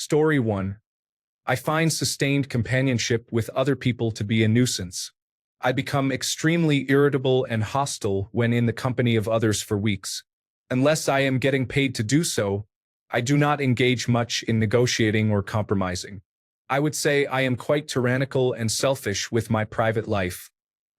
Story 1. I find sustained companionship with other people to be a nuisance. I become extremely irritable and hostile when in the company of others for weeks. Unless I am getting paid to do so, I do not engage much in negotiating or compromising. I would say I am quite tyrannical and selfish with my private life.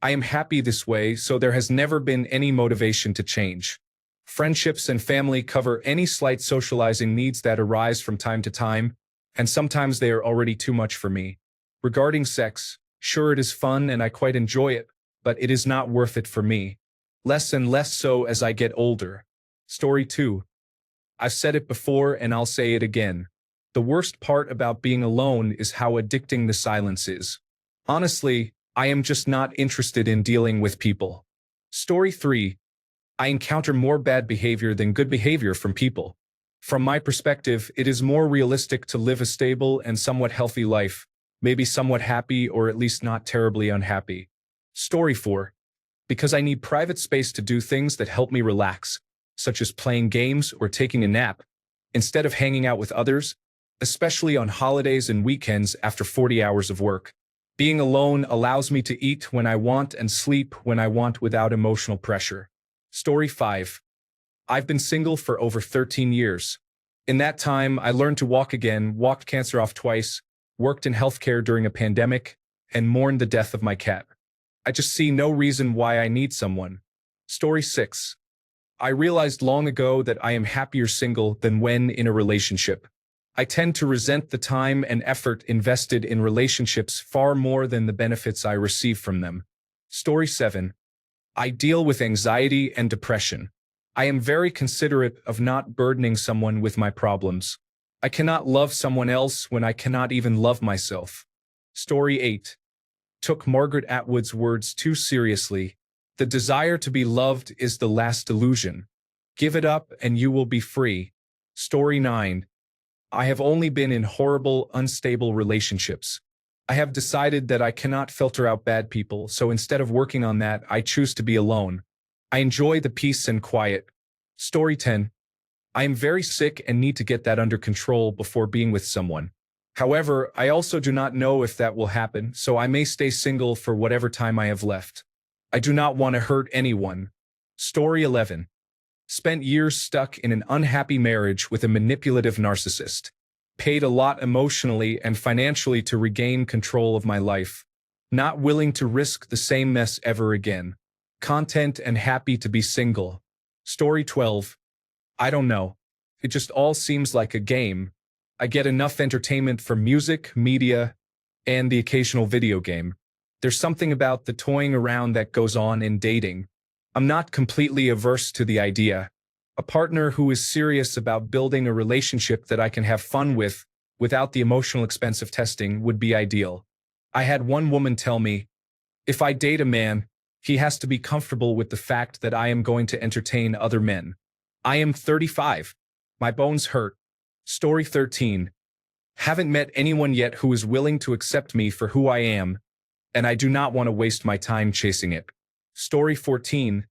I am happy this way, so there has never been any motivation to change. Friendships and family cover any slight socializing needs that arise from time to time, and sometimes they are already too much for me. Regarding sex, sure it is fun and I quite enjoy it, but it is not worth it for me. Less and less so as I get older. Story 2. I've said it before and I'll say it again. The worst part about being alone is how addicting the silence is. Honestly, I am just not interested in dealing with people. Story 3. I encounter more bad behavior than good behavior from people. From my perspective, it is more realistic to live a stable and somewhat healthy life, maybe somewhat happy or at least not terribly unhappy. Story 4. Because I need private space to do things that help me relax, such as playing games or taking a nap, instead of hanging out with others, especially on holidays and weekends after 40 hours of work. Being alone allows me to eat when I want and sleep when I want without emotional pressure. Story 5. I've been single for over 13 years. In that time, I learned to walk again, walked cancer off twice, worked in healthcare during a pandemic, and mourned the death of my cat. I just see no reason why I need someone. Story 6. I realized long ago that I am happier single than when in a relationship. I tend to resent the time and effort invested in relationships far more than the benefits I receive from them. Story 7. I deal with anxiety and depression. I am very considerate of not burdening someone with my problems. I cannot love someone else when I cannot even love myself. Story 8. Took Margaret Atwood's words too seriously. The desire to be loved is the last illusion. Give it up and you will be free. Story 9. I have only been in horrible, unstable relationships. I have decided that I cannot filter out bad people, so instead of working on that, I choose to be alone. I enjoy the peace and quiet. Story 10. I am very sick and need to get that under control before being with someone. However, I also do not know if that will happen, so I may stay single for whatever time I have left. I do not want to hurt anyone. Story 11. Spent years stuck in an unhappy marriage with a manipulative narcissist. Paid a lot emotionally and financially to regain control of my life. Not willing to risk the same mess ever again. Content and happy to be single. Story 12. I don't know. It just all seems like a game. I get enough entertainment from music, media, and the occasional video game. There's something about the toying around that goes on in dating. I'm not completely averse to the idea. A partner who is serious about building a relationship that I can have fun with, without the emotional expense of testing, would be ideal. I had one woman tell me, if I date a man, he has to be comfortable with the fact that I am going to entertain other men. I am 35. My bones hurt. Story 13. Haven't met anyone yet who is willing to accept me for who I am, and I do not want to waste my time chasing it. Story 14.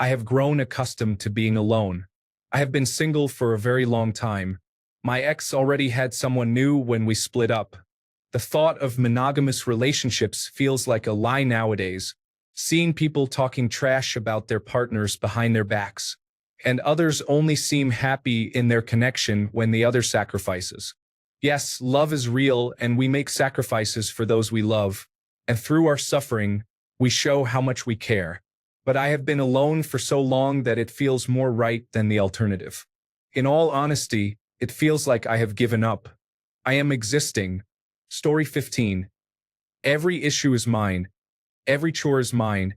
I have grown accustomed to being alone. I have been single for a very long time. My ex already had someone new when we split up. The thought of monogamous relationships feels like a lie nowadays. Seeing people talking trash about their partners behind their backs. And others only seem happy in their connection when the other sacrifices. Yes, love is real and we make sacrifices for those we love. And through our suffering, we show how much we care. But I have been alone for so long that it feels more right than the alternative. In all honesty, it feels like I have given up. I am existing. Story 15. Every issue is mine. Every chore is mine.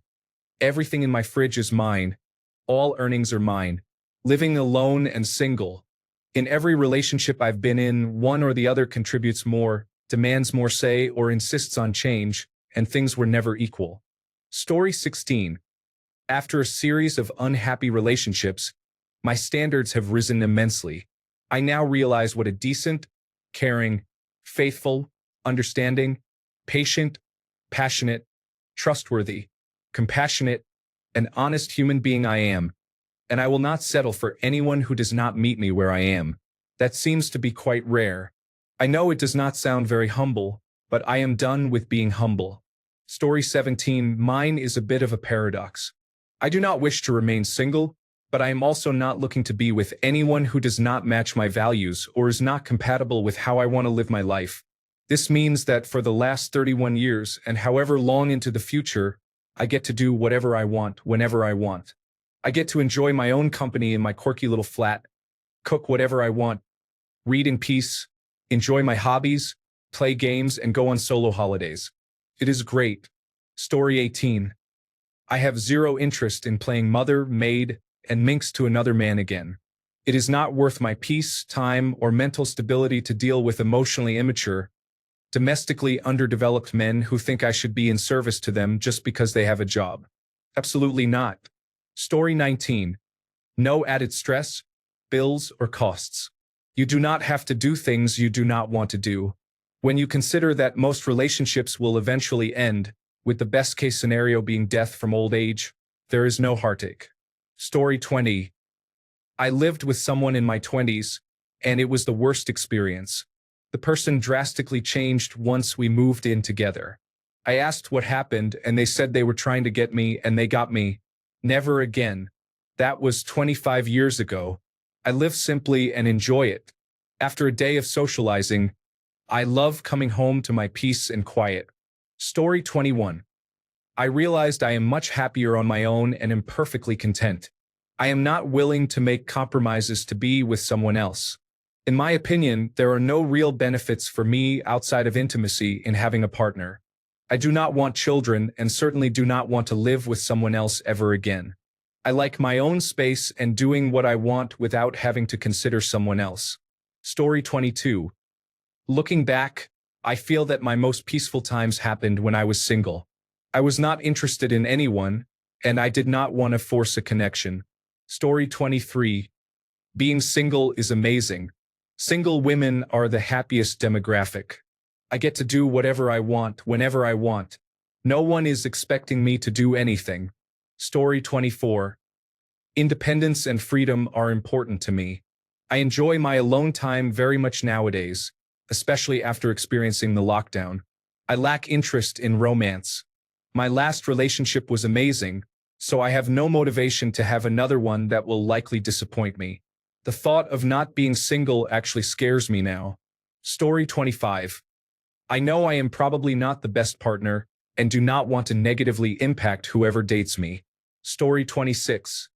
Everything in my fridge is mine. All earnings are mine. Living alone and single. In every relationship I've been in, one or the other contributes more, demands more say, or insists on change, and things were never equal. Story 16. After a series of unhappy relationships, my standards have risen immensely. I now realize what a decent, caring, faithful, understanding, patient, passionate, trustworthy, compassionate, and honest human being I am, and I will not settle for anyone who does not meet me where I am. That seems to be quite rare. I know it does not sound very humble, but I am done with being humble. Story 17. Mine is a bit of a paradox. I do not wish to remain single, but I am also not looking to be with anyone who does not match my values or is not compatible with how I want to live my life. This means that for the last 31 years and however long into the future, I get to do whatever I want, whenever I want. I get to enjoy my own company in my quirky little flat, cook whatever I want, read in peace, enjoy my hobbies, play games, and go on solo holidays. It is great. Story 18. I have zero interest in playing mother, maid, and minx to another man again. It is not worth my peace, time, or mental stability to deal with emotionally immature, domestically underdeveloped men who think I should be in service to them just because they have a job. Absolutely not. Story 19. No added stress, bills, or costs. You do not have to do things you do not want to do. When you consider that most relationships will eventually end, with the best case scenario being death from old age, there is no heartache. Story 20. I lived with someone in my 20s, and it was the worst experience. The person drastically changed once we moved in together. I asked what happened, and they said they were trying to get me, and they got me. Never again. That was 25 years ago. I live simply and enjoy it. After a day of socializing, I love coming home to my peace and quiet. Story 21. I realized I am much happier on my own and am perfectly content. I am not willing to make compromises to be with someone else. In my opinion, there are no real benefits for me outside of intimacy in having a partner. I do not want children and certainly do not want to live with someone else ever again. I like my own space and doing what I want without having to consider someone else. Story 22. Looking back, I feel that my most peaceful times happened when I was single. I was not interested in anyone, and I did not want to force a connection. Story 23. Being single is amazing. Single women are the happiest demographic. I get to do whatever I want, whenever I want. No one is expecting me to do anything. Story 24. Independence and freedom are important to me. I enjoy my alone time very much nowadays, especially after experiencing the lockdown. I lack interest in romance. My last relationship was amazing, so I have no motivation to have another one that will likely disappoint me. The thought of not being single actually scares me now. Story 25. I know I am probably not the best partner and do not want to negatively impact whoever dates me. Story 26.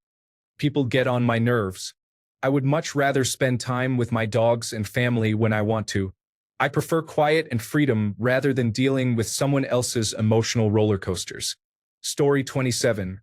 People get on my nerves. I would much rather spend time with my dogs and family when I want to. I prefer quiet and freedom rather than dealing with someone else's emotional roller coasters. Story 27.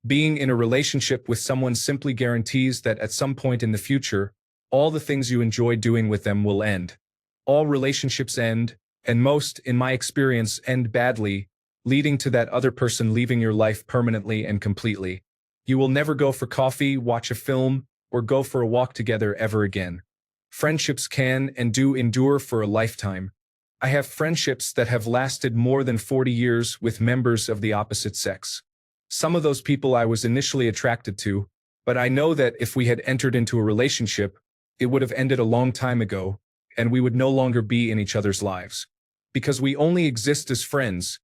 Being in a relationship with someone simply guarantees that at some point in the future, all the things you enjoy doing with them will end. All relationships end, and most, in my experience, end badly, leading to that other person leaving your life permanently and completely. You will never go for coffee, watch a film, or go for a walk together ever again. Friendships can and do endure for a lifetime. I have friendships that have lasted more than 40 years with members of the opposite sex. Some of those people I was initially attracted to, but I know that if we had entered into a relationship, it would have ended a long time ago, and we would no longer be in each other's lives. Because we only exist as friends,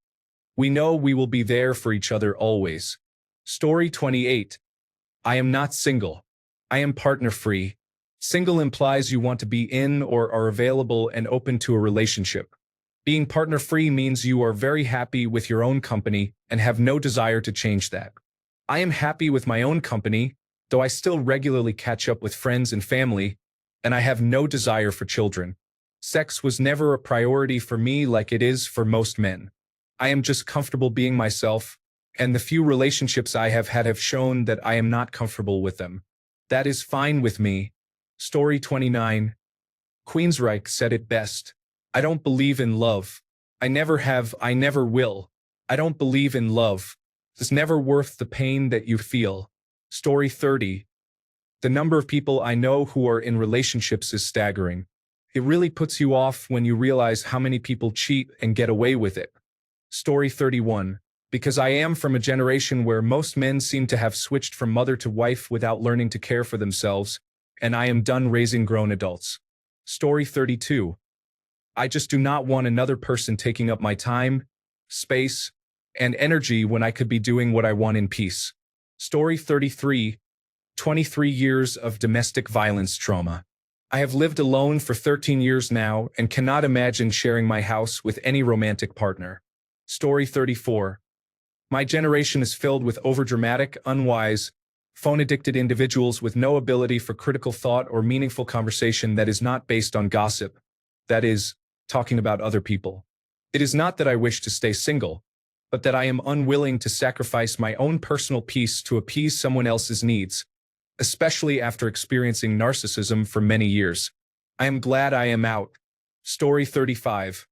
we know we will be there for each other always. Story 28. I am not single. I am partner-free. Single implies you want to be in or are available and open to a relationship. Being partner-free means you are very happy with your own company and have no desire to change that. I am happy with my own company, though I still regularly catch up with friends and family, and I have no desire for children. Sex was never a priority for me like it is for most men. I am just comfortable being myself, and the few relationships I have had have shown that I am not comfortable with them. That is fine with me. Story 29. Queensryche said it best. I don't believe in love. I never have, I never will. I don't believe in love. It's never worth the pain that you feel. Story 30. The number of people I know who are in relationships is staggering. It really puts you off when you realize how many people cheat and get away with it. Story 31. Because I am from a generation where most men seem to have switched from mother to wife without learning to care for themselves, and I am done raising grown adults. Story 32. I just do not want another person taking up my time, space, and energy when I could be doing what I want in peace. Story 33, 23 years of domestic violence trauma. I have lived alone for 13 years now and cannot imagine sharing my house with any romantic partner. Story 34. My generation is filled with overdramatic, unwise, phone-addicted individuals with no ability for critical thought or meaningful conversation that is not based on gossip. That is, talking about other people. It is not that I wish to stay single, but that I am unwilling to sacrifice my own personal peace to appease someone else's needs, especially after experiencing narcissism for many years. I am glad I am out. Story 35.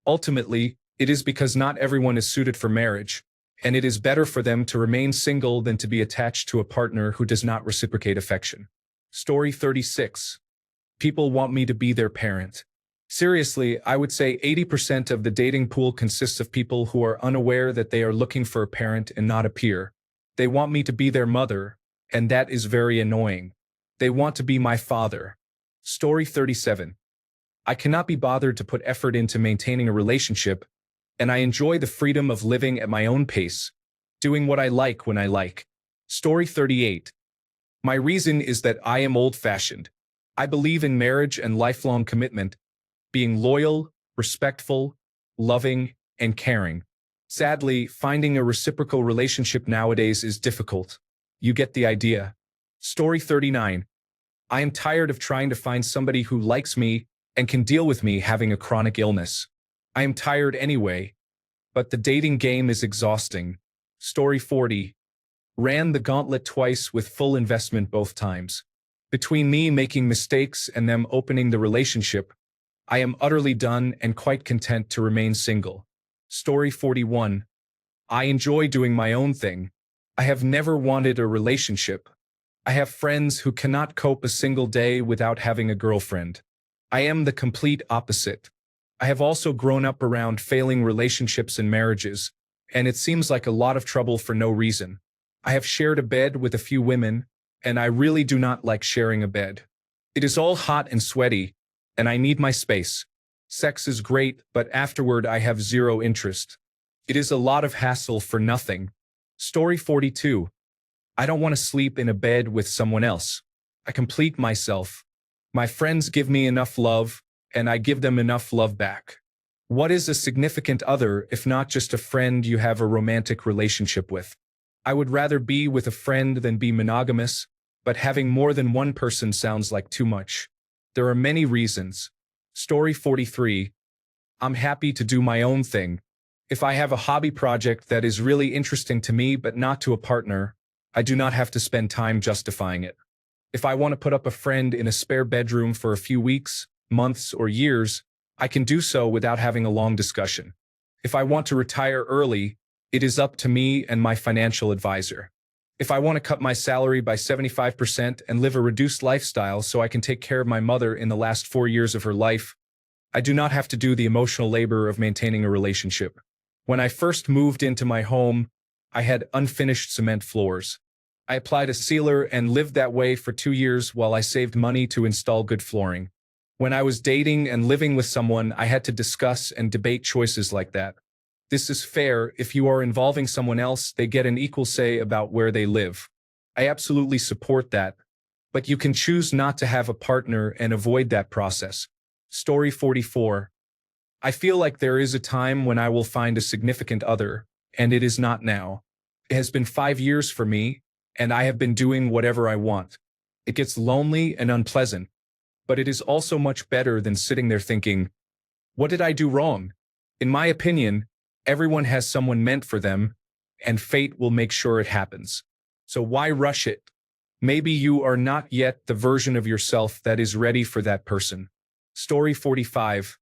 Ultimately, it is because not everyone is suited for marriage, and it is better for them to remain single than to be attached to a partner who does not reciprocate affection. Story 36. People want me to be their parent. Seriously, I would say 80% of the dating pool consists of people who are unaware that they are looking for a parent and not a peer. They want me to be their mother, and that is very annoying. They want to be my father. Story 37. I cannot be bothered to put effort into maintaining a relationship, and I enjoy the freedom of living at my own pace, doing what I like when I like. Story 38. My reason is that I am old-fashioned. I believe in marriage and lifelong commitment, being loyal, respectful, loving, and caring. Sadly, finding a reciprocal relationship nowadays is difficult. You get the idea. Story 39. I am tired of trying to find somebody who likes me and can deal with me having a chronic illness. I am tired anyway, but the dating game is exhausting. Story 40. Ran the gauntlet twice with full investment both times. Between me making mistakes and them opening the relationship, I am utterly done and quite content to remain single. Story 41. I enjoy doing my own thing. I have never wanted a relationship. I have friends who cannot cope a single day without having a girlfriend. I am the complete opposite. I have also grown up around failing relationships and marriages, and it seems like a lot of trouble for no reason. I have shared a bed with a few women, and I really do not like sharing a bed. It is all hot and sweaty, and I need my space. Sex is great, but afterward I have zero interest. It is a lot of hassle for nothing. Story 42. I don't want to sleep in a bed with someone else. I complete myself. My friends give me enough love, and I give them enough love back. What is a significant other if not just a friend you have a romantic relationship with? I would rather be with a friend than be monogamous, but having more than one person sounds like too much. There are many reasons. Story 43. I'm happy to do my own thing. If I have a hobby project that is really interesting to me but not to a partner, I do not have to spend time justifying it. If I want to put up a friend in a spare bedroom for a few weeks, months, or years, I can do so without having a long discussion. If I want to retire early, it is up to me and my financial advisor. If I want to cut my salary by 75% and live a reduced lifestyle so I can take care of my mother in the last 4 years of her life, I do not have to do the emotional labor of maintaining a relationship. When I first moved into my home, I had unfinished cement floors. I applied a sealer and lived that way for 2 years while I saved money to install good flooring. When I was dating and living with someone, I had to discuss and debate choices like that. This is fair. If you are involving someone else, they get an equal say about where they live. I absolutely support that. But you can choose not to have a partner and avoid that process. Story 44. I feel like there is a time when I will find a significant other, and it is not now. It has been 5 years for me, and I have been doing whatever I want. It gets lonely and unpleasant, but it is also much better than sitting there thinking, what did I do wrong? In my opinion, everyone has someone meant for them, and fate will make sure it happens. So why rush it? Maybe you are not yet the version of yourself that is ready for that person. Story 45.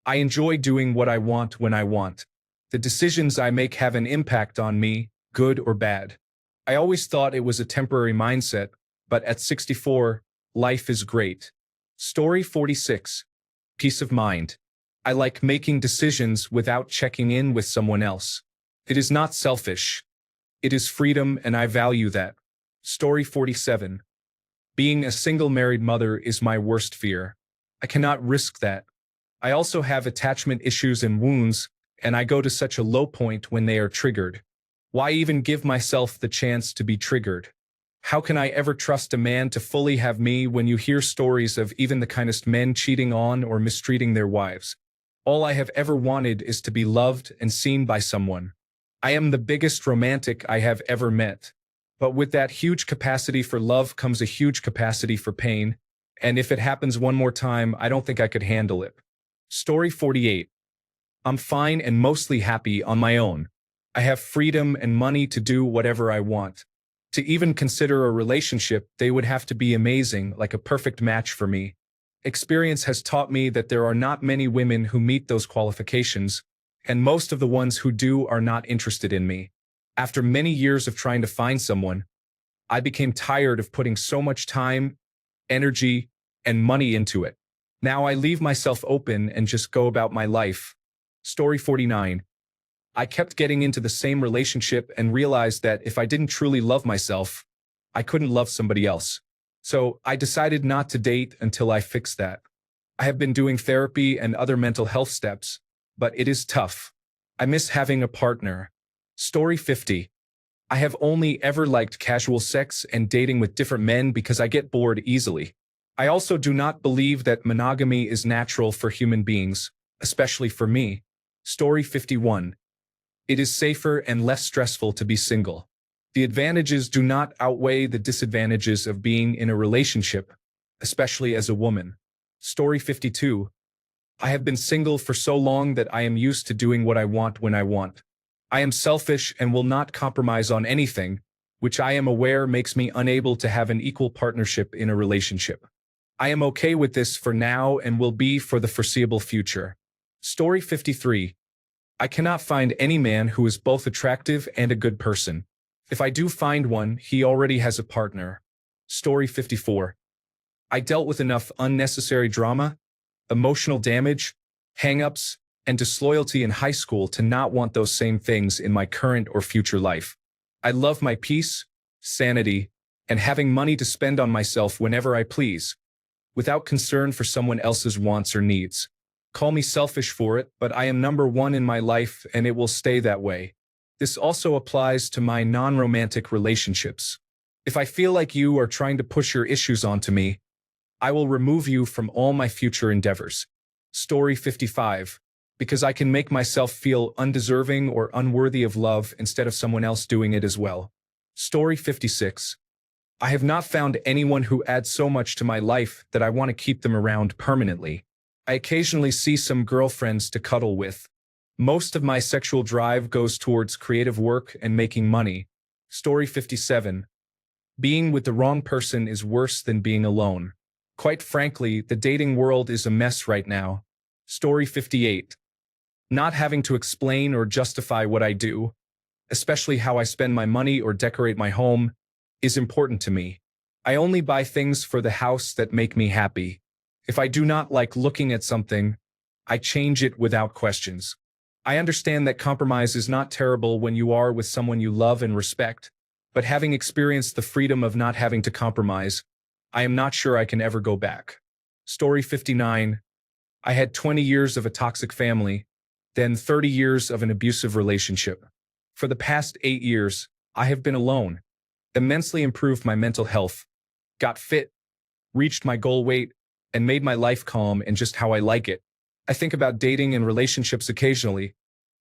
I enjoy doing what I want when I want. The decisions I make have an impact on me, good or bad. I always thought it was a temporary mindset, but at 64, life is great. Story 46. Peace of mind. I like making decisions without checking in with someone else. It is not selfish. It is freedom, and I value that. Story 47. Being a single married mother is my worst fear. I cannot risk that. I also have attachment issues and wounds, and I go to such a low point when they are triggered. Why even give myself the chance to be triggered? How can I ever trust a man to fully have me when you hear stories of even the kindest men cheating on or mistreating their wives? All I have ever wanted is to be loved and seen by someone. I am the biggest romantic I have ever met. But with that huge capacity for love comes a huge capacity for pain, and if it happens one more time, I don't think I could handle it. Story 48. I'm fine and mostly happy on my own. I have freedom and money to do whatever I want. To even consider a relationship, they would have to be amazing, like a perfect match for me. Experience has taught me that there are not many women who meet those qualifications, and most of the ones who do are not interested in me. After many years of trying to find someone, I became tired of putting so much time, energy, and money into it. Now I leave myself open and just go about my life. Story 49. I kept getting into the same relationship and realized that if I didn't truly love myself, I couldn't love somebody else. So I decided not to date until I fixed that. I have been doing therapy and other mental health steps, but it is tough. I miss having a partner. Story 50. I have only ever liked casual sex and dating with different men because I get bored easily. I also do not believe that monogamy is natural for human beings, especially for me. Story 51. It is safer and less stressful to be single. The advantages do not outweigh the disadvantages of being in a relationship, especially as a woman. Story 52. I have been single for so long that I am used to doing what I want when I want. I am selfish and will not compromise on anything, which I am aware makes me unable to have an equal partnership in a relationship. I am okay with this for now and will be for the foreseeable future. Story 53. I cannot find any man who is both attractive and a good person. If I do find one, he already has a partner. Story 54. I dealt with enough unnecessary drama, emotional damage, hang-ups, and disloyalty in high school to not want those same things in my current or future life. I love my peace, sanity, and having money to spend on myself whenever I please, without concern for someone else's wants or needs. Call me selfish for it, but I am number one in my life and it will stay that way. This also applies to my non-romantic relationships. If I feel like you are trying to push your issues onto me, I will remove you from all my future endeavors. Story 55. Because I can make myself feel undeserving or unworthy of love instead of someone else doing it as well. Story 56. I have not found anyone who adds so much to my life that I want to keep them around permanently. I occasionally see some girlfriends to cuddle with. Most of my sexual drive goes towards creative work and making money. Story 57. Being with the wrong person is worse than being alone. Quite frankly, the dating world is a mess right now. Story 58. Not having to explain or justify what I do, especially how I spend my money or decorate my home, is important to me. I only buy things for the house that make me happy. If I do not like looking at something, I change it without questions. I understand that compromise is not terrible when you are with someone you love and respect, but having experienced the freedom of not having to compromise, I am not sure I can ever go back. Story 59. I had 20 years of a toxic family, then 30 years of an abusive relationship. For the past 8 years, I have been alone, immensely improved my mental health, got fit, reached my goal weight, and made my life calm and just how I like it. I think about dating and relationships occasionally,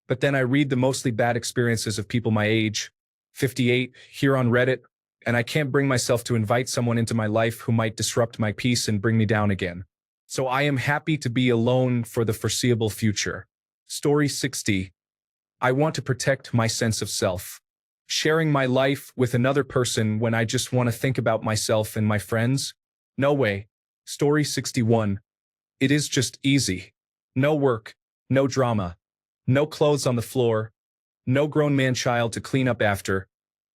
but then I read the mostly bad experiences of people my age, 58, here on Reddit, and I can't bring myself to invite someone into my life who might disrupt my peace and bring me down again. So I am happy to be alone for the foreseeable future. Story 60. I want to protect my sense of self. Sharing my life with another person when I just want to think about myself and my friends? No way. Story 61. It is just easy. No work, no drama, no clothes on the floor, no grown man-child to clean up after,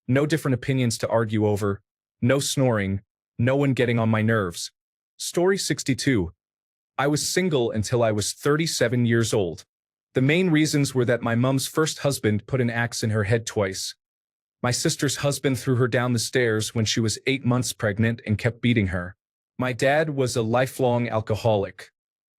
no different opinions to argue over, no snoring, no one getting on my nerves. Story 62. I was single until I was 37 years old. The main reasons were that my mom's first husband put an axe in her head twice. My sister's husband threw her down the stairs when she was 8 months pregnant and kept beating her. My dad was a lifelong alcoholic.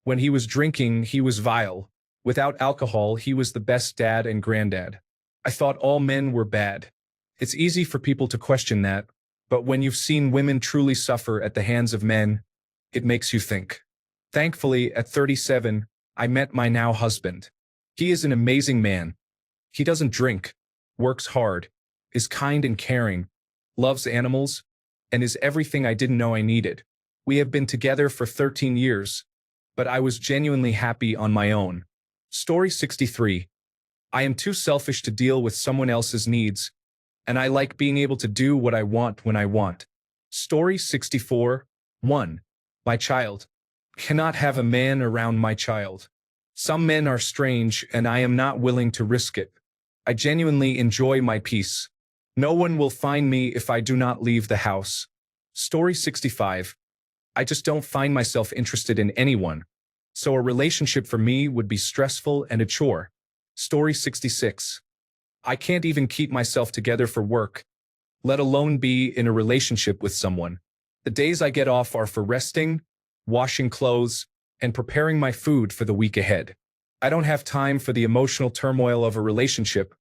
When he was drinking, he was vile. Without alcohol, he was the best dad and granddad. I thought all men were bad. It's easy for people to question that, but when you've seen women truly suffer at the hands of men, it makes you think. Thankfully, at 37, I met my now husband. He is an amazing man. He doesn't drink, works hard, is kind and caring, loves animals, and is everything I didn't know I needed. We have been together for 13 years, but I was genuinely happy on my own. Story 63. I am too selfish to deal with someone else's needs, and I like being able to do what I want when I want. Story 64. 1. My child. Cannot have a man around my child. Some men are strange, and I am not willing to risk it. I genuinely enjoy my peace. No one will find me if I do not leave the house. Story 65. I just don't find myself interested in anyone, so a relationship for me would be stressful and a chore. Story 66. I can't even keep myself together for work, let alone be in a relationship with someone. The days I get off are for resting, washing clothes, and preparing my food for the week ahead. I don't have time for the emotional turmoil of a relationship,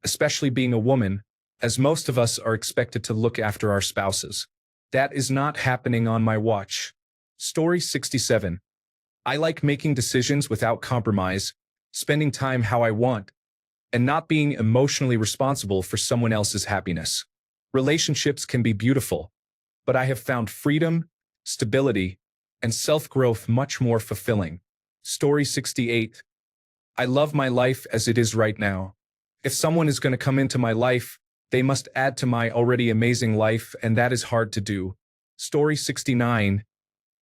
especially being a woman, as most of us are expected to look after our spouses. That is not happening on my watch. Story 67. I like making decisions without compromise, spending time how I want, and not being emotionally responsible for someone else's happiness. Relationships can be beautiful, but I have found freedom, stability, and self-growth much more fulfilling. Story 68. I love my life as it is right now. If someone is going to come into my life, they must add to my already amazing life, and that is hard to do. Story 69.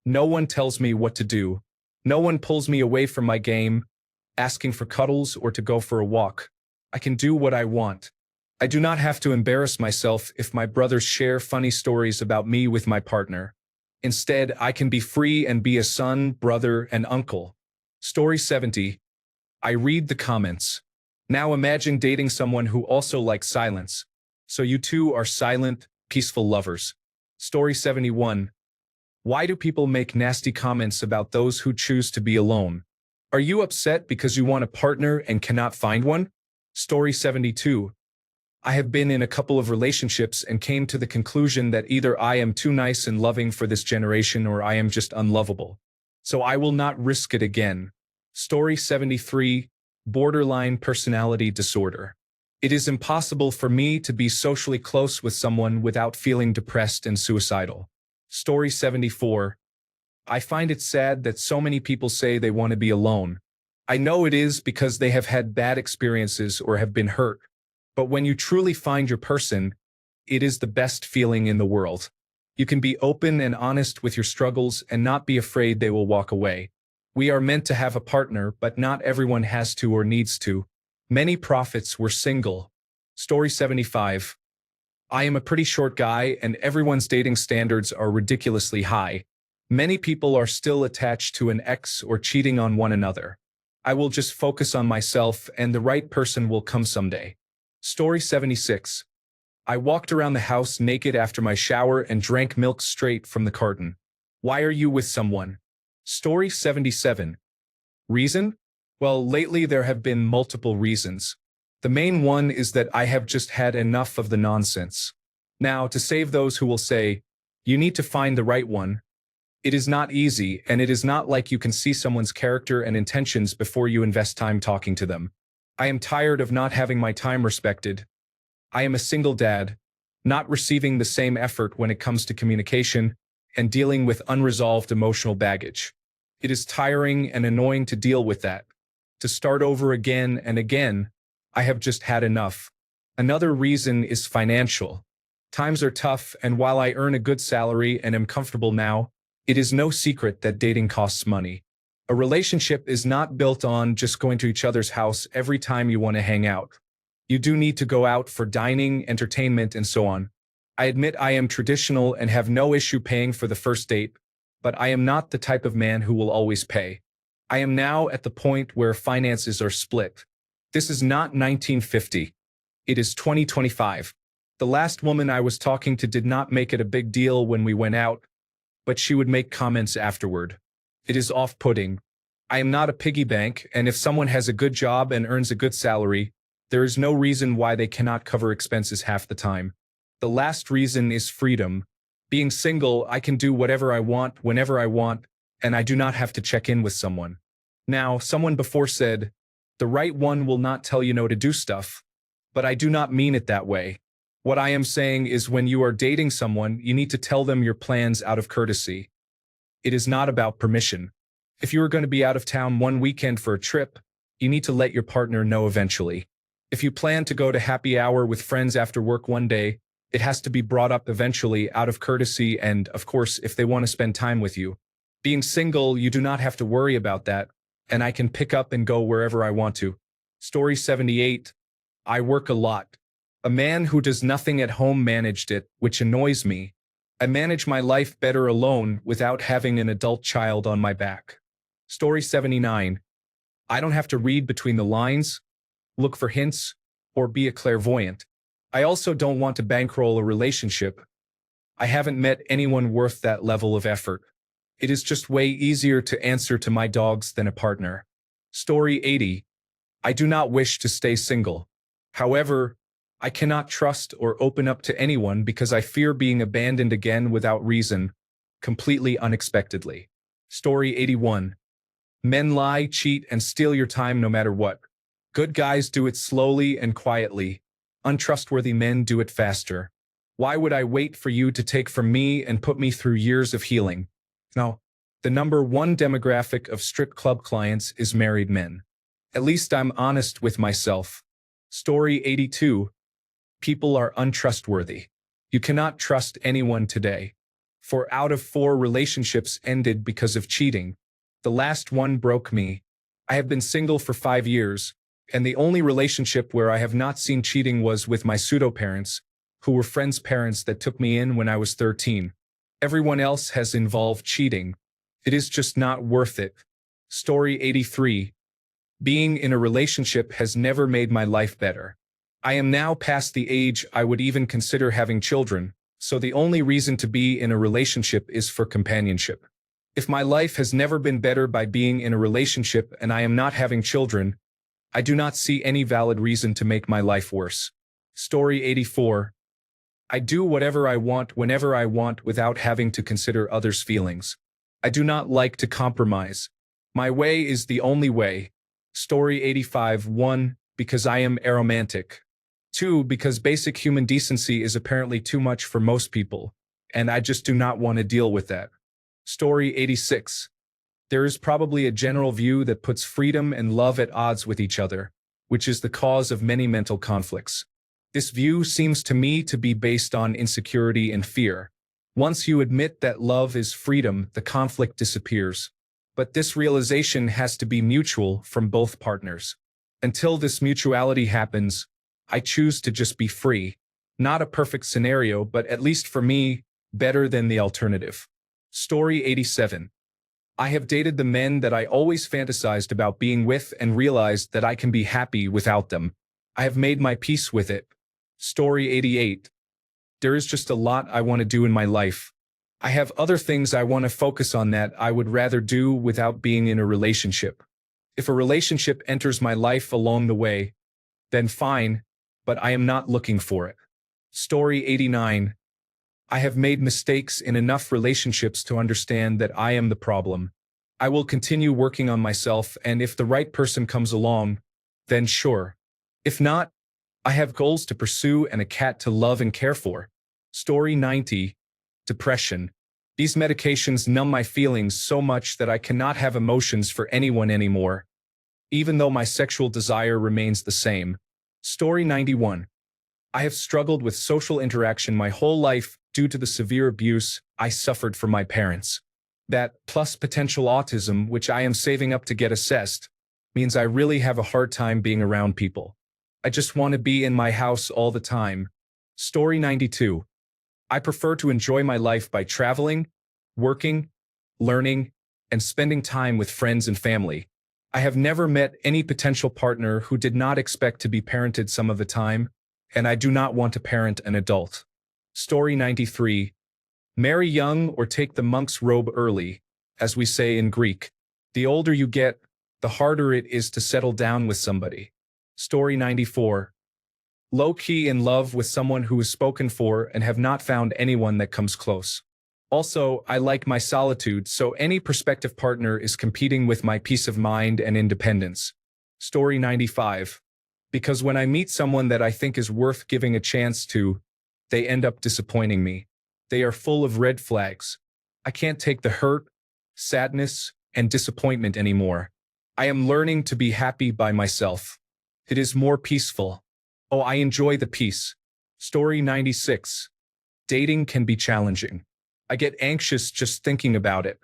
No one tells me what to do. No one pulls me away from my game, asking for cuddles or to go for a walk. I can do what I want. I do not have to embarrass myself if my brothers share funny stories about me with my partner. Instead, I can be free and be a son, brother, and uncle. Story 70. I read the comments. Now imagine dating someone who also likes silence. So you two are silent, peaceful lovers. Story 71. Why do people make nasty comments about those who choose to be alone? Are you upset because you want a partner and cannot find one? Story 72. I have been in a couple of relationships and came to the conclusion that either I am too nice and loving for this generation or I am just unlovable. So I will not risk it again. Story 73. Borderline personality disorder. It is impossible for me to be socially close with someone without feeling depressed and suicidal. Story 74. I find it sad that so many people say they want to be alone. I know it is because they have had bad experiences or have been hurt. But when you truly find your person, it is the best feeling in the world. You can be open and honest with your struggles and not be afraid they will walk away. We are meant to have a partner, but not everyone has to or needs to. Many prophets were single. Story 75. I am a pretty short guy and everyone's dating standards are ridiculously high. Many people are still attached to an ex or cheating on one another. I will just focus on myself and the right person will come someday. Story 76. I walked around the house naked after my shower and drank milk straight from the carton. Why are you with someone? Story 77. Reason? Well, lately there have been multiple reasons. The main one is that I have just had enough of the nonsense. Now, to save those who will say, you need to find the right one, it is not easy, and it is not like you can see someone's character and intentions before you invest time talking to them. I am tired of not having my time respected. I am a single dad, not receiving the same effort when it comes to communication and dealing with unresolved emotional baggage. It is tiring and annoying to deal with that. To start over again and again, I have just had enough. Another reason is financial. Times are tough, and while I earn a good salary and am comfortable now, it is no secret that dating costs money. A relationship is not built on just going to each other's house every time you want to hang out. You do need to go out for dining, entertainment, and so on. I admit I am traditional and have no issue paying for the first date, but I am not the type of man who will always pay. I am now at the point where finances are split. This is not 1950. It is 2025. The last woman I was talking to did not make it a big deal when we went out, but she would make comments afterward. It is off-putting. I am not a piggy bank, and if someone has a good job and earns a good salary, there is no reason why they cannot cover expenses half the time. The last reason is freedom. Being single, I can do whatever I want, whenever I want, and I do not have to check in with someone. Now, someone before said, the right one will not tell you no to do stuff, but I do not mean it that way. What I am saying is when you are dating someone, you need to tell them your plans out of courtesy. It is not about permission. If you are going to be out of town one weekend for a trip, you need to let your partner know eventually. If you plan to go to happy hour with friends after work one day, it has to be brought up eventually out of courtesy and, of course, if they want to spend time with you. Being single, you do not have to worry about that, and I can pick up and go wherever I want to. Story 78. I work a lot. A man who does nothing at home managed it, which annoys me. I manage my life better alone without having an adult child on my back. Story 79. I don't have to read between the lines, look for hints, or be a clairvoyant. I also don't want to bankroll a relationship. I haven't met anyone worth that level of effort. It is just way easier to answer to my dogs than a partner. Story 80. I do not wish to stay single. However, I cannot trust or open up to anyone because I fear being abandoned again without reason, completely unexpectedly. Story 81. Men lie, cheat, and steal your time no matter what. Good guys do it slowly and quietly. Untrustworthy men do it faster. Why would I wait for you to take from me and put me through years of healing? No. The number one demographic of strip club clients is married men. At least I'm honest with myself. Story 82. People are untrustworthy. You cannot trust anyone today. 4 out of 4 relationships ended because of cheating. The last one broke me. I have been single for 5 years, and the only relationship where I have not seen cheating was with my pseudo-parents, who were friends' parents that took me in when I was 13. Everyone else has involved cheating. It is just not worth it. Story 83. Being in a relationship has never made my life better. I am now past the age I would even consider having children, so the only reason to be in a relationship is for companionship. If my life has never been better by being in a relationship and I am not having children, I do not see any valid reason to make my life worse. Story 84. I do whatever I want whenever I want without having to consider others' feelings. I do not like to compromise. My way is the only way. Story 85. 1. Because I am aromantic. 2. Because basic human decency is apparently too much for most people, and I just do not want to deal with that. Story 86. There is probably a general view that puts freedom and love at odds with each other, which is the cause of many mental conflicts. This view seems to me to be based on insecurity and fear. Once you admit that love is freedom, the conflict disappears. But this realization has to be mutual from both partners. Until this mutuality happens, I choose to just be free. Not a perfect scenario, but at least for me, better than the alternative. Story 87. I have dated the men that I always fantasized about being with and realized that I can be happy without them. I have made my peace with it. Story 88. There is just a lot I want to do in my life. I have other things I want to focus on that I would rather do without being in a relationship. If a relationship enters my life along the way, then fine, but I am not looking for it. Story 89. I have made mistakes in enough relationships to understand that I am the problem. I will continue working on myself, and if the right person comes along, then sure. If not, I have goals to pursue and a cat to love and care for. Story 90. Depression. These medications numb my feelings so much that I cannot have emotions for anyone anymore, even though my sexual desire remains the same. Story 91. I have struggled with social interaction my whole life due to the severe abuse I suffered from my parents. That, plus potential autism, which I am saving up to get assessed, means I really have a hard time being around people. I just want to be in my house all the time. Story 92. I prefer to enjoy my life by traveling, working, learning, and spending time with friends and family. I have never met any potential partner who did not expect to be parented some of the time, and I do not want to parent an adult. Story 93. Marry young or take the monk's robe early, as we say in Greek. The older you get, the harder it is to settle down with somebody. Story 94. Low-key in love with someone who is spoken for and have not found anyone that comes close. Also, I like my solitude, so any prospective partner is competing with my peace of mind and independence. Story 95. Because when I meet someone that I think is worth giving a chance to, they end up disappointing me. They are full of red flags. I can't take the hurt, sadness, and disappointment anymore. I am learning to be happy by myself. It is more peaceful. Oh, I enjoy the peace. Story 96. Dating can be challenging. I get anxious just thinking about it.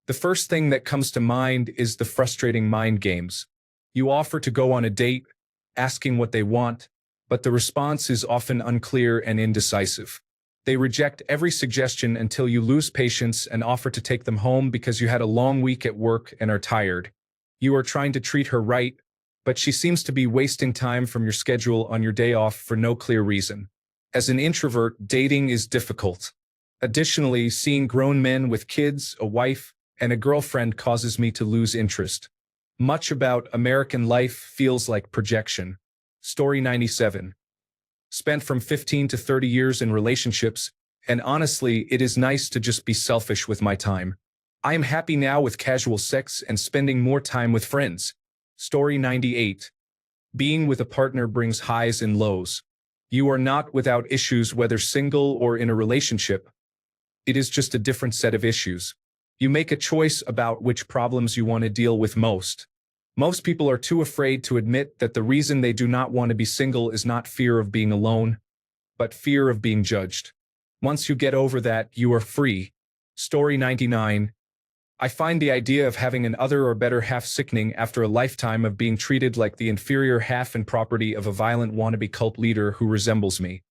The first thing that comes to mind is the frustrating mind games. You offer to go on a date, asking what they want, but the response is often unclear and indecisive. They reject every suggestion until you lose patience and offer to take them home because you had a long week at work and are tired. You are trying to treat her right, but she seems to be wasting time from your schedule on your day off for no clear reason. As an introvert, dating is difficult. Additionally, seeing grown men with kids, a wife, and a girlfriend causes me to lose interest. Much about American life feels like projection. Story 97. Spent from 15 to 30 years in relationships, and honestly, it is nice to just be selfish with my time. I am happy now with casual sex and spending more time with friends. Story 98. Being with a partner brings highs and lows. You are not without issues whether single or in a relationship. It is just a different set of issues. You make a choice about which problems you want to deal with most. Most people are too afraid to admit that the reason they do not want to be single is not fear of being alone, but fear of being judged. Once you get over that, you are free. Story 99. I find the idea of having an other or better half sickening after a lifetime of being treated like the inferior half and property of a violent wannabe cult leader who resembles me.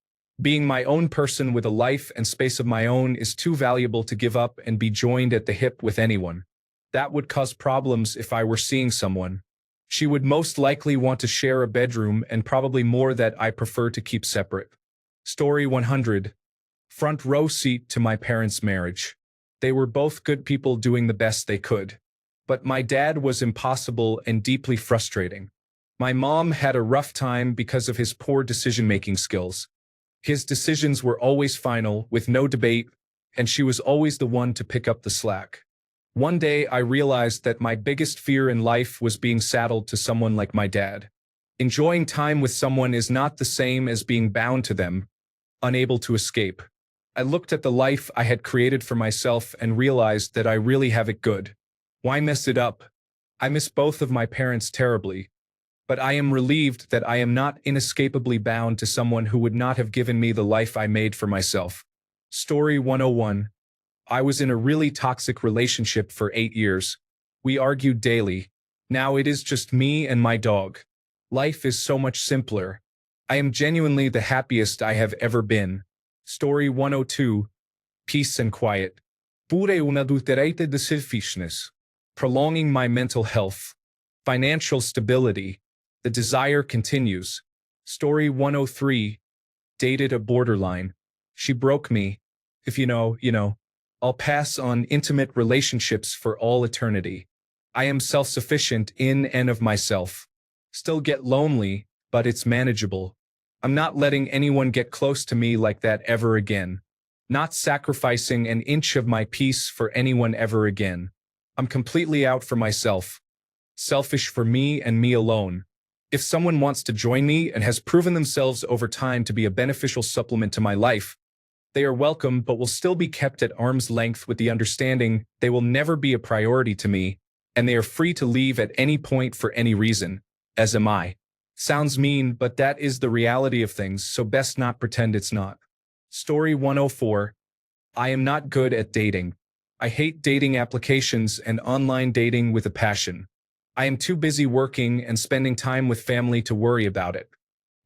Being my own person with a life and space of my own is too valuable to give up and be joined at the hip with anyone. That would cause problems if I were seeing someone. She would most likely want to share a bedroom and probably more that I prefer to keep separate. Story 100. Front row seat to my parents' marriage. They were both good people doing the best they could. But my dad was impossible and deeply frustrating. My mom had a rough time because of his poor decision-making skills. His decisions were always final, with no debate, and she was always the one to pick up the slack. One day I realized that my biggest fear in life was being saddled to someone like my dad. Enjoying time with someone is not the same as being bound to them, unable to escape. I looked at the life I had created for myself and realized that I really have it good. Why mess it up? I miss both of my parents terribly, but I am relieved that I am not inescapably bound to someone who would not have given me the life I made for myself. Story 101. I was in a really toxic relationship for 8 years. We argued daily. Now it is just me and my dog. Life is so much simpler. I am genuinely the happiest I have ever been. Story 102. Peace and quiet. Pure unadulterated de selfishness. Prolonging my mental health. Financial stability. The desire continues. Story 103. Dated a borderline. She broke me. If you know. I'll pass on intimate relationships for all eternity. I am self-sufficient in and of myself. Still get lonely, but it's manageable. I'm not letting anyone get close to me like that ever again. Not sacrificing an inch of my peace for anyone ever again. I'm completely out for myself. Selfish for me and me alone. If someone wants to join me and has proven themselves over time to be a beneficial supplement to my life, they are welcome but will still be kept at arm's length with the understanding they will never be a priority to me, and they are free to leave at any point for any reason, as am I. Sounds mean, but that is the reality of things, so best not pretend it's not. Story 104. I am not good at dating. I hate dating applications and online dating with a passion. I am too busy working and spending time with family to worry about it.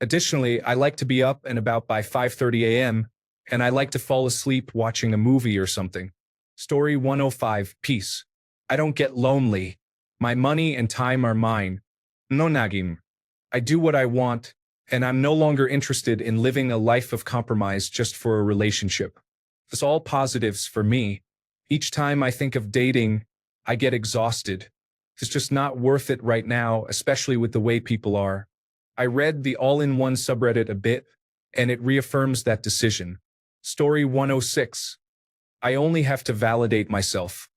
Additionally, I like to be up and about by 5:30 a.m., and I like to fall asleep watching a movie or something. Story 105. Peace. I don't get lonely. My money and time are mine. No nagim. I do what I want, and I'm no longer interested in living a life of compromise just for a relationship. It's all positives for me. Each time I think of dating, I get exhausted. It's just not worth it right now, especially with the way people are. I read the all-in-one subreddit a bit, and it reaffirms that decision. Story 106. I only have to validate myself.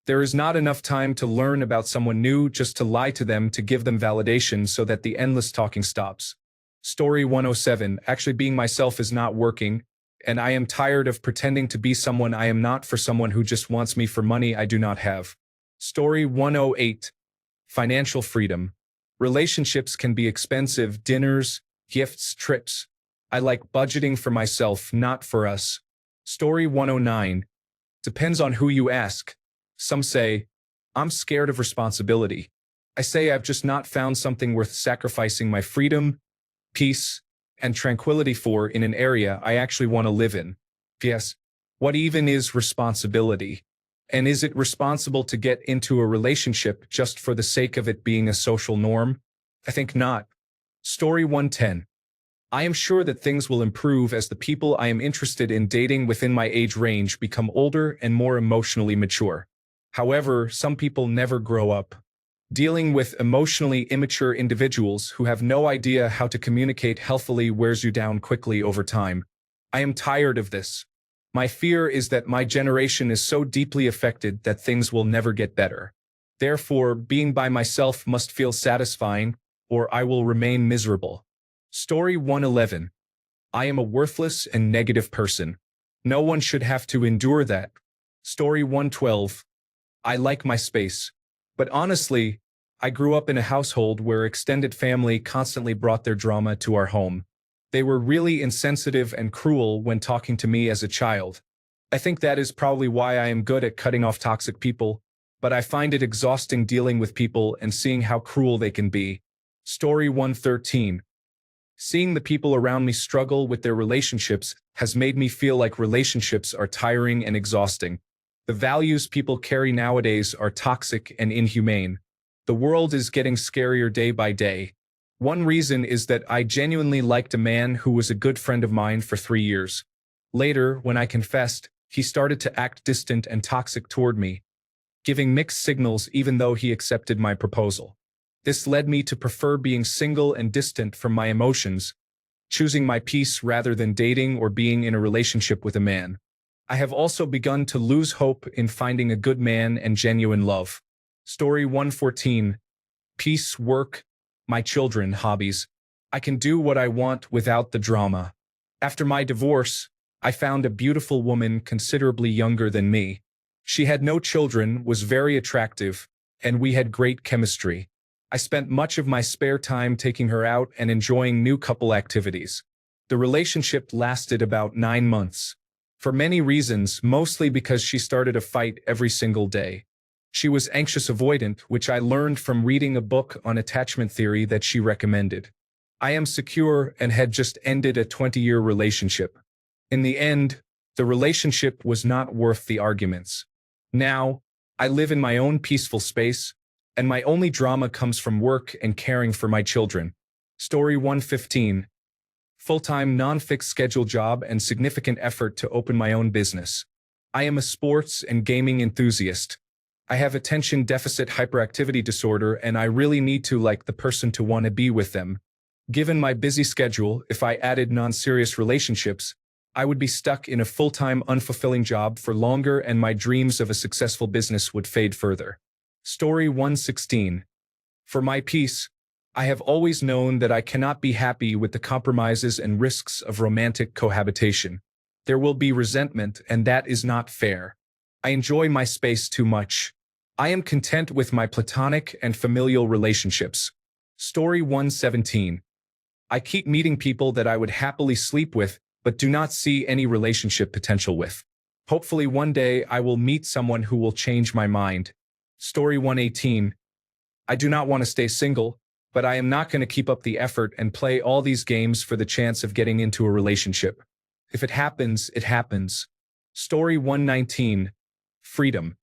There is not enough time to learn about someone new just to lie to them to give them validation so that the endless talking stops. Story 107. Actually being myself is not working, and I am tired of pretending to be someone I am not for someone who just wants me for money I do not have. Story 108. Financial freedom. Relationships can be expensive: dinners, gifts, trips. I like budgeting for myself, not for us. Story 109. Depends on who you ask. Some say, I'm scared of responsibility. I say I've just not found something worth sacrificing my freedom, peace, and tranquility for in an area I actually want to live in. P.S. What even is responsibility? And is it responsible to get into a relationship just for the sake of it being a social norm? I think not. Story 110. I am sure that things will improve as the people I am interested in dating within my age range become older and more emotionally mature. However, some people never grow up. Dealing with emotionally immature individuals who have no idea how to communicate healthily wears you down quickly over time. I am tired of this. My fear is that my generation is so deeply affected that things will never get better. Therefore, being by myself must feel satisfying, or I will remain miserable. Story 111. I am a worthless and negative person. No one should have to endure that. Story 112. I like my space. But honestly, I grew up in a household where extended family constantly brought their drama to our home. They were really insensitive and cruel when talking to me as a child. I think that is probably why I am good at cutting off toxic people, but I find it exhausting dealing with people and seeing how cruel they can be. Story 113. Seeing the people around me struggle with their relationships has made me feel like relationships are tiring and exhausting. The values people carry nowadays are toxic and inhumane. The world is getting scarier day by day. One reason is that I genuinely liked a man who was a good friend of mine for 3 years. Later, when I confessed, he started to act distant and toxic toward me, giving mixed signals even though he accepted my proposal. This led me to prefer being single and distant from my emotions, choosing my peace rather than dating or being in a relationship with a man. I have also begun to lose hope in finding a good man and genuine love. Story 114. Peace, work, my children, hobbies. I can do what I want without the drama. After my divorce, I found a beautiful woman considerably younger than me. She had no children, was very attractive, and we had great chemistry. I spent much of my spare time taking her out and enjoying new couple activities. The relationship lasted about 9 months. For many reasons, mostly because she started a fight every single day. She was anxious avoidant, which I learned from reading a book on attachment theory that she recommended. I am secure and had just ended a 20-year relationship. In the end, the relationship was not worth the arguments. Now, I live in my own peaceful space, and my only drama comes from work and caring for my children. Story 115. Full-time non-fixed schedule job and significant effort to open my own business. I am a sports and gaming enthusiast. I have attention deficit hyperactivity disorder and I really need to like the person to want to be with them. Given my busy schedule, if I added non-serious relationships, I would be stuck in a full-time unfulfilling job for longer and my dreams of a successful business would fade further. Story 116. For my peace, I have always known that I cannot be happy with the compromises and risks of romantic cohabitation. There will be resentment, and that is not fair. I enjoy my space too much. I am content with my platonic and familial relationships. Story 117. I keep meeting people that I would happily sleep with, but do not see any relationship potential with. Hopefully one day I will meet someone who will change my mind. Story 118. I do not want to stay single, but I am not going to keep up the effort and play all these games for the chance of getting into a relationship. If it happens, it happens. Story 119. Freedom.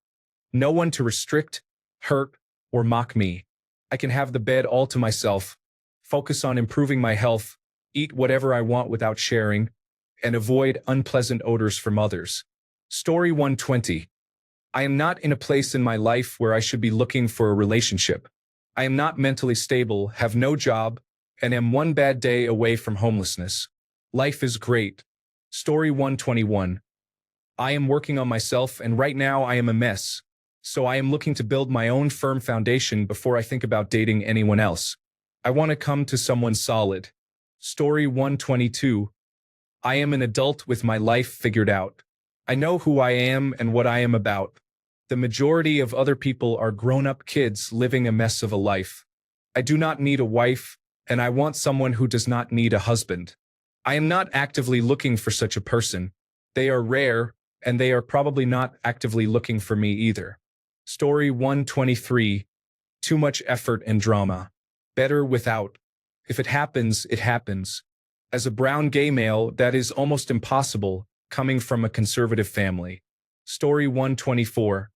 No one to restrict, hurt, or mock me. I can have the bed all to myself, focus on improving my health, eat whatever I want without sharing, and avoid unpleasant odors from others. Story 120. I am not in a place in my life where I should be looking for a relationship. I am not mentally stable, have no job, and am one bad day away from homelessness. Life is great. Story 121. I am working on myself, and right now I am a mess. So I am looking to build my own firm foundation before I think about dating anyone else. I want to come to someone solid. Story 122. I am an adult with my life figured out. I know who I am and what I am about. The majority of other people are grown-up kids living a mess of a life. I do not need a wife, and I want someone who does not need a husband. I am not actively looking for such a person. They are rare, and they are probably not actively looking for me either. Story 123. Too much effort and drama. Better without. If it happens, it happens. As a brown gay male, that is almost impossible, coming from a conservative family. Story 124.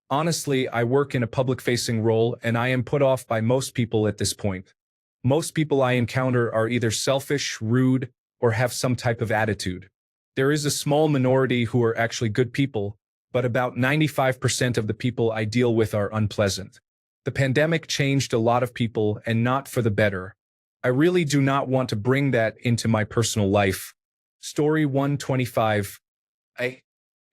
Honestly, I work in a public-facing role, and I am put off by most people at this point. Most people I encounter are either selfish, rude, or have some type of attitude. There is a small minority who are actually good people, but about 95% of the people I deal with are unpleasant. The pandemic changed a lot of people, and not for the better. I really do not want to bring that into my personal life. Story 125.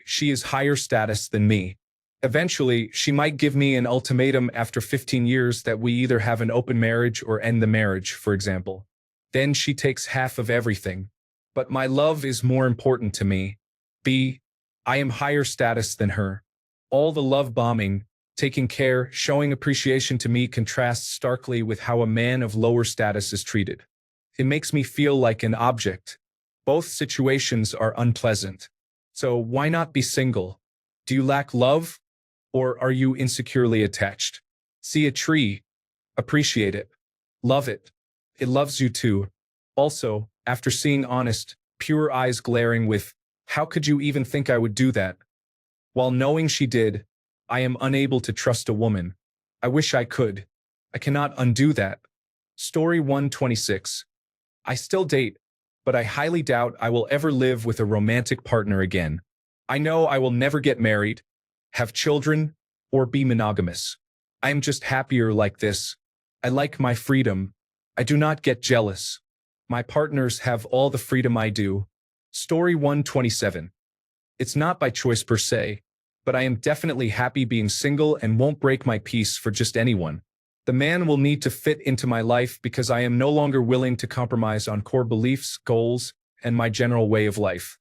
She is higher status than me. Eventually, she might give me an ultimatum after 15 years that we either have an open marriage or end the marriage, for example. Then she takes half of everything. But my love is more important to me. I am higher status than her. All the love bombing, taking care, showing appreciation to me contrasts starkly with how a man of lower status is treated. It makes me feel like an object. Both situations are unpleasant. So why not be single? Do you lack love? Or are you insecurely attached? See a tree. Appreciate it. Love it. It loves you too. Also, after seeing honest, pure eyes glaring with, "How could you even think I would do that?" While knowing she did, I am unable to trust a woman. I wish I could. I cannot undo that. Story 126. I still date, but I highly doubt I will ever live with a romantic partner again. I know I will never get married, have children, or be monogamous. I am just happier like this. I like my freedom. I do not get jealous. My partners have all the freedom I do. Story 127. It's not by choice per se, but I am definitely happy being single and won't break my peace for just anyone. The man will need to fit into my life because I am no longer willing to compromise on core beliefs, goals, and my general way of life.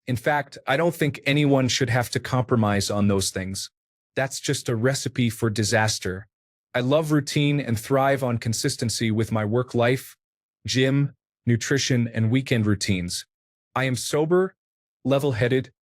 In fact, I don't think anyone should have to compromise on those things. That's just a recipe for disaster. I love routine and thrive on consistency with my work life, gym, nutrition, and weekend routines. I am sober, level-headed,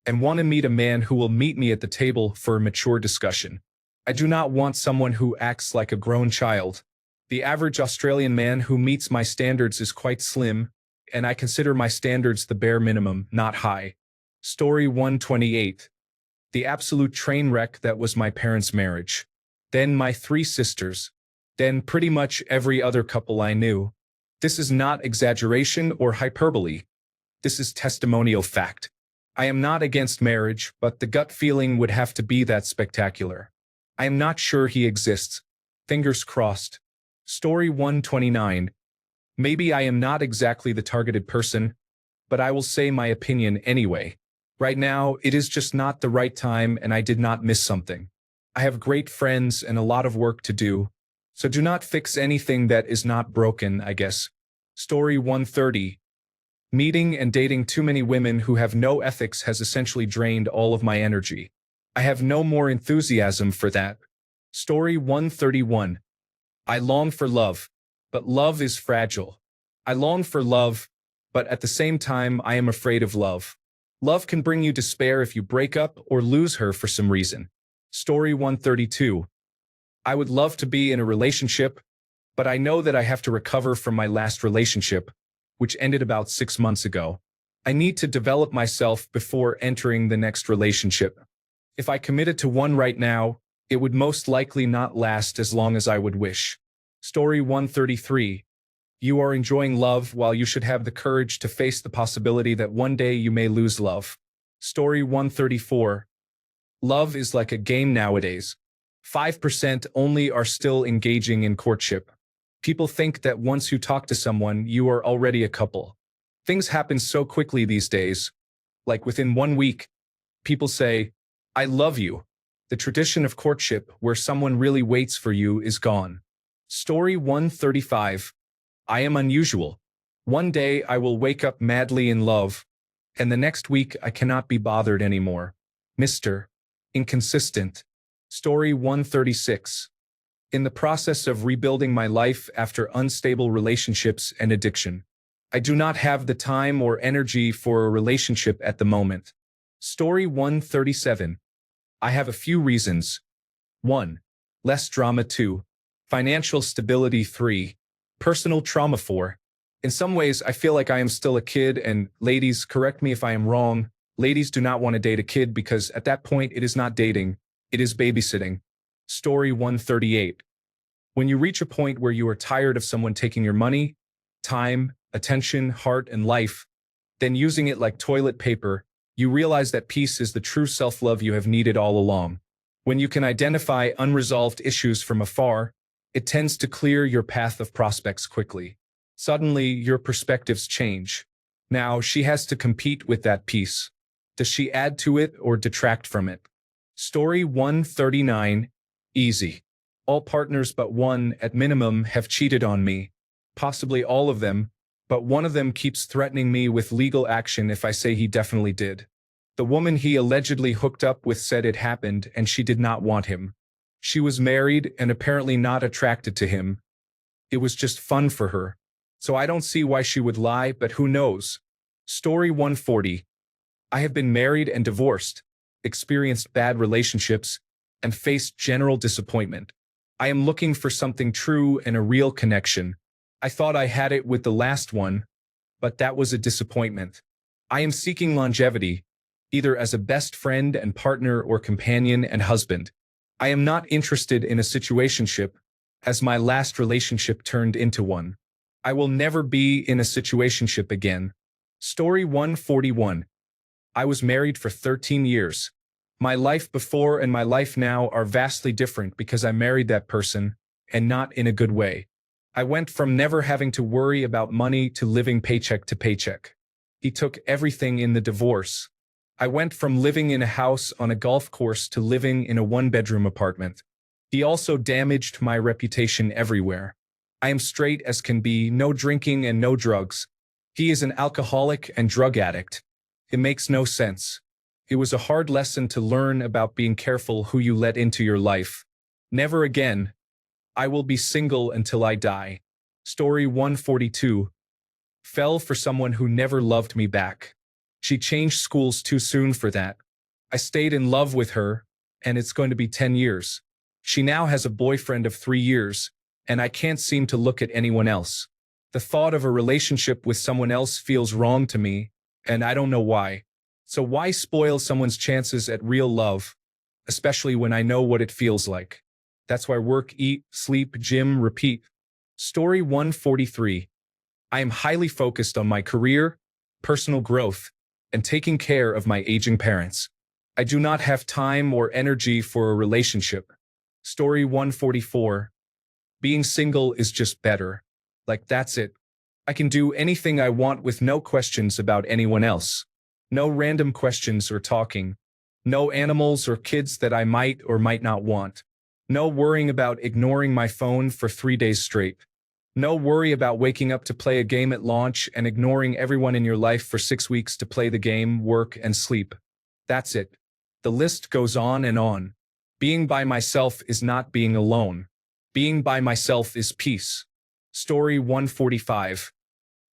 and want to meet a man who will meet me at the table for a mature discussion. I do not want someone who acts like a grown child. The average Australian man who meets my standards is quite slim, and I consider my standards the bare minimum, not high. Story 128. The absolute train wreck that was my parents' marriage. Then my 3 sisters. Then pretty much every other couple I knew. This is not exaggeration or hyperbole. This is testimonial fact. I am not against marriage, but the gut feeling would have to be that spectacular. I am not sure he exists. Fingers crossed. Story 129. Maybe I am not exactly the targeted person, but I will say my opinion anyway. Right now, it is just not the right time and I did not miss something. I have great friends and a lot of work to do, so do not fix anything that is not broken, I guess. Story 130. Meeting and dating too many women who have no ethics has essentially drained all of my energy. I have no more enthusiasm for that. Story 131. I long for love, but love is fragile. I long for love, but at the same time I am afraid of love. Love can bring you despair if you break up or lose her for some reason. Story 132. I would love to be in a relationship, but I know that I have to recover from my last relationship, which ended about 6 months ago. I need to develop myself before entering the next relationship. If I committed to one right now, it would most likely not last as long as I would wish. Story 133. You are enjoying love while you should have the courage to face the possibility that one day you may lose love. Story 134. Love is like a game nowadays. 5% only are still engaging in courtship. People think that once you talk to someone, you are already a couple. Things happen so quickly these days. Like within 1 week, people say, I love you. The tradition of courtship, where someone really waits for you, is gone. Story 135. I am unusual. One day I will wake up madly in love, and the next week I cannot be bothered anymore. Mr. Inconsistent. Story 136. In the process of rebuilding my life after unstable relationships and addiction, I do not have the time or energy for a relationship at the moment. Story 137. I have a few reasons. 1. Less drama. 2. Financial stability. 3. Personal trauma. 4. In some ways, I feel like I am still a kid, and ladies, correct me if I am wrong, ladies do not want to date a kid because at that point it is not dating, it is babysitting. Story 138. When you reach a point where you are tired of someone taking your money, time, attention, heart, and life, then using it like toilet paper, you realize that peace is the true self-love you have needed all along. When you can identify unresolved issues from afar, it tends to clear your path of prospects quickly. Suddenly, your perspectives change. Now, she has to compete with that peace. Does she add to it or detract from it? Story 139. Easy. All partners but one, at minimum, have cheated on me. Possibly all of them, but one of them keeps threatening me with legal action if I say he definitely did. The woman he allegedly hooked up with said it happened and she did not want him. She was married and apparently not attracted to him. It was just fun for her. So I don't see why she would lie, but who knows? Story 140. I have been married and divorced, experienced bad relationships, and faced general disappointment. I am looking for something true and a real connection. I thought I had it with the last one, but that was a disappointment. I am seeking longevity, either as a best friend and partner or companion and husband. I am not interested in a situationship, as my last relationship turned into one. I will never be in a situationship again. Story 141. I was married for 13 years. My life before and my life now are vastly different because I married that person, and not in a good way. I went from never having to worry about money to living paycheck to paycheck. He took everything in the divorce. I went from living in a house on a golf course to living in a one-bedroom apartment. He also damaged my reputation everywhere. I am straight as can be, no drinking and no drugs. He is an alcoholic and drug addict. It makes no sense. It was a hard lesson to learn about being careful who you let into your life. Never again. I will be single until I die. Story 142. Fell for someone who never loved me back. She changed schools too soon for that. I stayed in love with her, and it's going to be 10 years. She now has a boyfriend of 3 years, and I can't seem to look at anyone else. The thought of a relationship with someone else feels wrong to me, and I don't know why. So why spoil someone's chances at real love, especially when I know what it feels like? That's why work, eat, sleep, gym, repeat. Story 143. I am highly focused on my career, personal growth, and taking care of my aging parents. I do not have time or energy for a relationship. Story 144. Being single is just better. Like, that's it. I can do anything I want with no questions about anyone else. No random questions or talking. No animals or kids that I might or might not want. No worrying about ignoring my phone for 3 days straight. No worry about waking up to play a game at launch and ignoring everyone in your life for 6 weeks to play the game, work, and sleep. That's it. The list goes on and on. Being by myself is not being alone. Being by myself is peace. Story 145.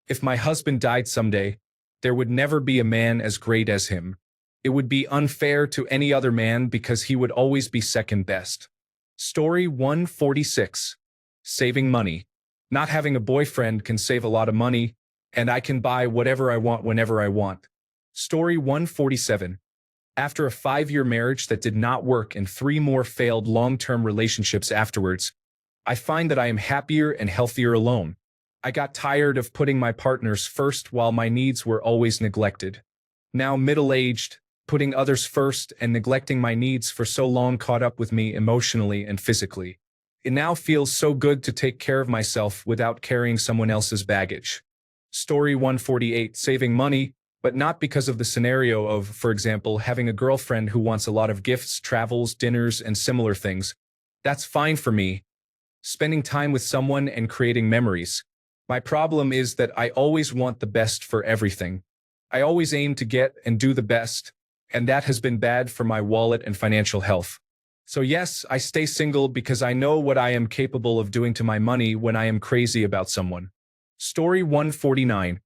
If my husband died someday, there would never be a man as great as him. It would be unfair to any other man because he would always be second best. Story 146. Saving money. Not having a boyfriend can save a lot of money, and I can buy whatever I want whenever I want. Story 147. After a 5-year marriage that did not work and 3 more failed long-term relationships afterwards, I find that I am happier and healthier alone. I got tired of putting my partners first while my needs were always neglected. Now middle-aged, Putting others first and neglecting my needs for so long caught up with me emotionally and physically. It now feels so good to take care of myself without carrying someone else's baggage. Story 148, saving money, but not because of the scenario of, for example, having a girlfriend who wants a lot of gifts, travels, dinners, and similar things. That's fine for me. Spending time with someone and creating memories. My problem is that I always want the best for everything. I always aim to get and do the best, and that has been bad for my wallet and financial health. So yes, I stay single because I know what I am capable of doing to my money when I am crazy about someone. Story 149.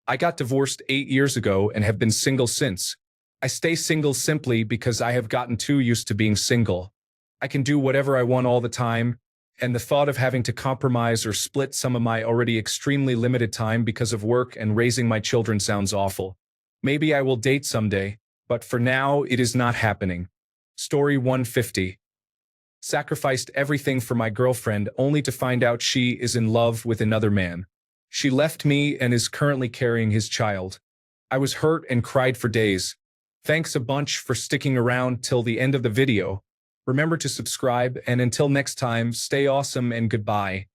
I got divorced 8 years ago and have been single since. I stay single simply because I have gotten too used to being single. I can do whatever I want all the time, and the thought of having to compromise or split some of my already extremely limited time because of work and raising my children sounds awful. Maybe I will date someday, but for now it is not happening. Story 150. Sacrificed everything for my girlfriend only to find out she is in love with another man. She left me and is currently carrying his child. I was hurt and cried for days. Thanks a bunch for sticking around till the end of the video. Remember to subscribe, and until next time, stay awesome and goodbye.